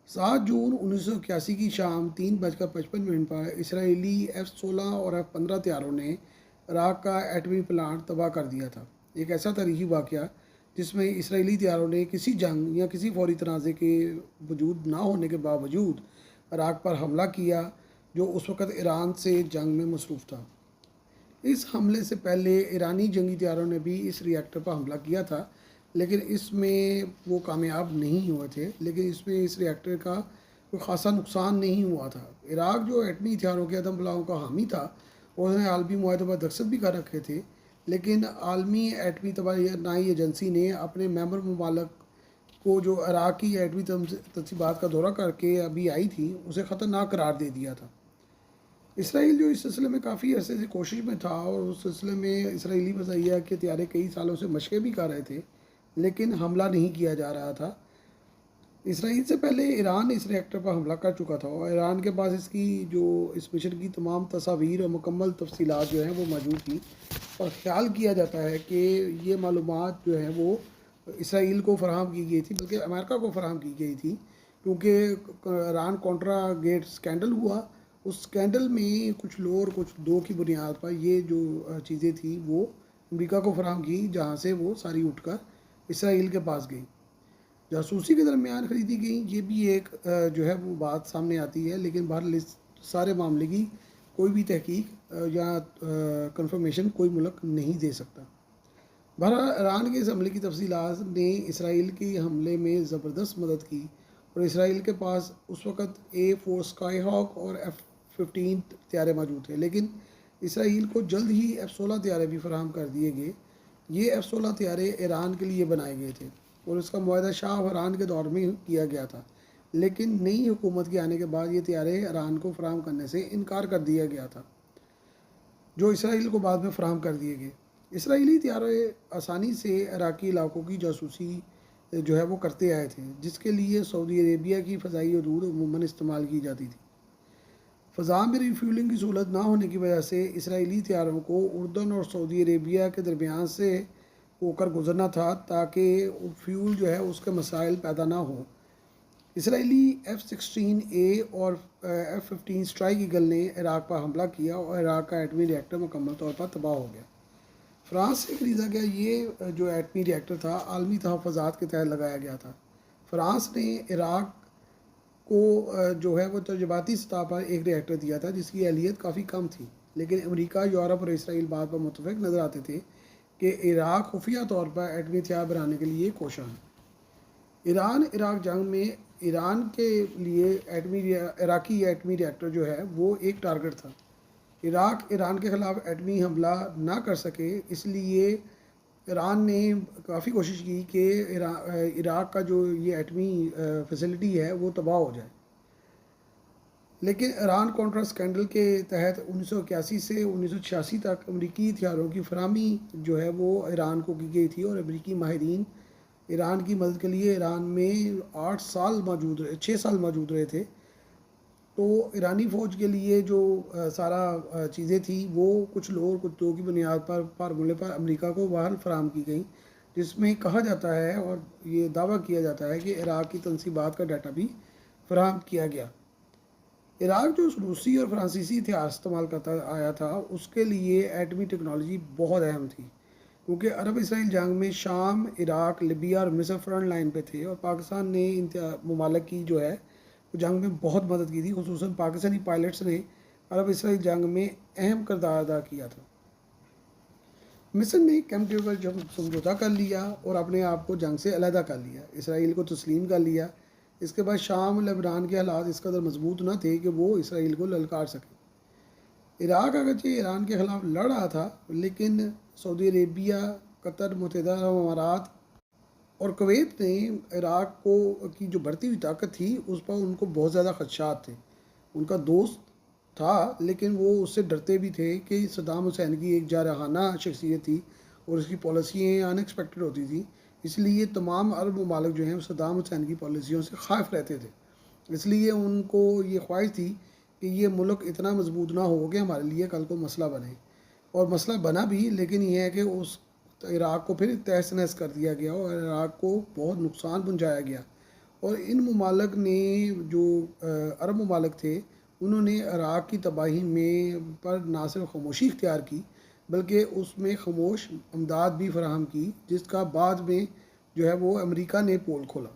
7 جون 1981 کی شام 3:55 پر اسرائیلی F-16 اور F-15 طیاروں نے عراق کا ایٹمی پلانٹ تباہ کر دیا تھا۔ ایک ایسا تاریخی واقعہ جس میں اسرائیلی طیاروں نے کسی جنگ یا کسی فوری تنازع کے وجود نہ ہونے کے باوجود عراق پر حملہ کیا، جو اس وقت ایران سے جنگ میں مصروف تھا۔ اس حملے سے پہلے ایرانی جنگی طیاروں نے بھی اس ری ایکٹر پر حملہ کیا تھا، لیکن اس میں وہ کامیاب نہیں ہوئے تھے، لیکن اس میں اس ری ایکٹر کا کوئی خاصا نقصان نہیں ہوا تھا۔ عراق جو ایٹمی ہتھیاروں کے عدم پلاؤ کا حامی تھا، اور انہیں عالمی معاہدوں پر دستخط بھی کر رکھے تھے، لیکن عالمی ایٹمی توانائی ایجنسی نے اپنے ممبر ممالک کو جو عراقی ایٹمی تنصیبات کا دورہ کر کے ابھی آئی تھی، اسے خطرناک قرار دے دیا تھا۔ اسرائیل جو اس سلسلے میں کافی عرصے سے کوشش میں تھا، اور اس سلسلے میں اسرائیلی وزیہ کے طیارے کئی سالوں سے مشقیں بھی کر رہے تھے، لیکن حملہ نہیں کیا جا رہا تھا۔ اسرائیل سے پہلے ایران اس ری ایکٹر پر حملہ کر چکا تھا، اور ایران کے پاس اس مشن کی تمام تصاویر اور مکمل تفصیلات جو ہیں وہ موجود تھیں، اور خیال کیا جاتا ہے کہ یہ معلومات جو ہیں وہ اسرائیل کو فراہم کی گئی تھی، بلکہ امریکہ کو فراہم کی گئی تھی، کیونکہ ایران کانٹرا گیٹ سکینڈل ہوا۔ اس سکینڈل میں کچھ لو اور کچھ دو کی بنیاد پر یہ جو چیزیں تھیں وہ امریکہ کو فراہم کی، جہاں سے وہ ساری اٹھ کر اسرائیل کے پاس گئی، جاسوسی کے درمیان خریدی گئی۔ یہ بھی ایک جو ہے وہ بات سامنے آتی ہے، لیکن بہرحال اس سارے معاملے کی کوئی بھی تحقیق یا کنفرمیشن کوئی ملک نہیں دے سکتا۔ بہرحال ایران کے اس حملے کی تفصیلات نے اسرائیل کے حملے میں زبردست مدد کی، اور اسرائیل کے پاس اس وقت A-4 اسکائی ہاک اور F-15 طیارے موجود تھے، لیکن اسرائیل کو جلد ہی F-16 طیارے بھی فراہم کر دیے گئے۔ یہ F-16 طیارے ایران کے لیے بنائے گئے تھے، اور اس کا معاہدہ شاہ ایران کے دور میں کیا گیا تھا، لیکن نئی حکومت کے آنے کے بعد یہ طیارے ایران کو فراہم کرنے سے انکار کر دیا گیا تھا، جو اسرائیل کو بعد میں فراہم کر دیے گئے۔ اسرائیلی طیارے آسانی سے عراقی علاقوں کی جاسوسی جو ہے وہ کرتے آئے تھے، جس کے لیے سعودی عربیہ کی فضائی حدود عموماً استعمال کی جاتی تھی۔ فضا میں ریفیولنگ کی سہولت نہ ہونے کی وجہ سے اسرائیلی طیاروں کو اردن اور سعودی عربیہ کے درمیان سے ہو کر گزرنا تھا، تاکہ فیول جو ہے اس کے مسائل پیدا نہ ہوں۔ اسرائیلی F-16A اور F-15 اسٹرائک ایگل نے عراق پر حملہ کیا، اور عراق کا ایٹمی ری ایکٹر مکمل طور پر تباہ ہو گیا۔ فرانس سے خریدا گیا یہ جو ایٹمی ری ایکٹر تھا، عالمی تحفظات کے تحت لگایا گیا تھا۔ فرانس نے عراق کو جو ہے وہ تجرباتی سطح پر ایک ری ایکٹر دیا تھا، جس کی اہلیت کافی کم تھی، لیکن امریکہ، یورپ اور اسرائیل بات پر متفق نظر آتے تھے کہ عراق خفیہ طور پر ایٹمی ہتھیار بنانے کے لیے کوشاں ہے۔ ایران عراق جنگ میں ایران کے لیے عراقی ایٹمی ری ایکٹر جو ہے وہ ایک ٹارگٹ تھا۔ عراق ایران کے خلاف ایٹمی حملہ نہ کر سکے، اس لیے ایران نے کافی کوشش کی کہ عراق کا جو یہ ایٹمی فیسلٹی ہے وہ تباہ ہو جائے، لیکن ایران کانٹرا سکینڈل کے تحت 1981 سے 1986 تک امریکی ہتھیاروں کی فراہمی جو ہے وہ ایران کو کی گئی تھی، اور امریکی ماہرین ایران کی مدد کے لیے ایران میں 6 سال موجود رہے تھے۔ تو ایرانی فوج کے لیے جو سارا چیزیں تھیں وہ کچھ لو اور کچھ دو کی بنیاد پر فارمولے پر امریکہ کو بہرحال فراہم کی گئیں، جس میں کہا جاتا ہے اور یہ دعویٰ کیا جاتا ہے کہ عراق کی تنصیبات کا ڈیٹا بھی فراہم کیا گیا۔ عراق جو روسی اور فرانسیسی ہتھیار استعمال کرتا آیا تھا، اس کے لیے ایٹمی ٹیکنالوجی بہت اہم تھی، کیونکہ عرب اسرائیل جنگ میں شام، عراق، لیبیا اور مصر فرنٹ لائن پہ تھے، اور پاکستان نے ان ممالک کی جو ہے وہ جنگ میں بہت مدد کی تھی۔ خصوصاً پاکستانی پائلٹس نے عرب اسرائیل جنگ میں اہم کردار ادا کیا تھا۔ مصر نے کیمپ ڈیویڈ پر سمجھوتہ کر لیا اور اپنے آپ کو جنگ سے علیحدہ کر لیا، اسرائیل کو تسلیم کر لیا۔ اس کے بعد شام اور لبنان کے حالات اس قدر مضبوط نہ تھے کہ وہ اسرائیل کو للکار سکے۔ عراق اگرچہ ایران کے خلاف لڑ رہا تھا، لیکن سعودی عربیہ، قطر، متحدہ عرب امارات اور کویت نے عراق کی جو بڑھتی ہوئی طاقت تھی اس پر ان کو بہت زیادہ خدشات تھے۔ ان کا دوست تھا، لیکن وہ اس سے ڈرتے بھی تھے کہ صدام حسین کی ایک جارحانہ شخصیت تھی، اور اس کی پالیسیاں ان ایکسپیکٹڈ ہوتی تھیں، اس لیے تمام عرب ممالک جو ہیں صدام حسین کی پالیسیوں سے خائف رہتے تھے۔ اس لیے ان کو یہ خواہش تھی کہ یہ ملک اتنا مضبوط نہ ہو کہ ہمارے لیے کل کو مسئلہ بنے، اور مسئلہ بنا بھی، لیکن یہ ہے کہ اس عراق کو پھر تہس نہس کر دیا گیا، اور عراق کو بہت نقصان پہنچایا گیا، اور ان ممالک نے جو عرب ممالک تھے انہوں نے عراق کی تباہی میں پر نہ صرف خاموشی اختیار کی بلکہ اس میں خاموش امداد بھی فراہم کی، جس کا بعد میں جو ہے وہ امریکہ نے پول کھولا۔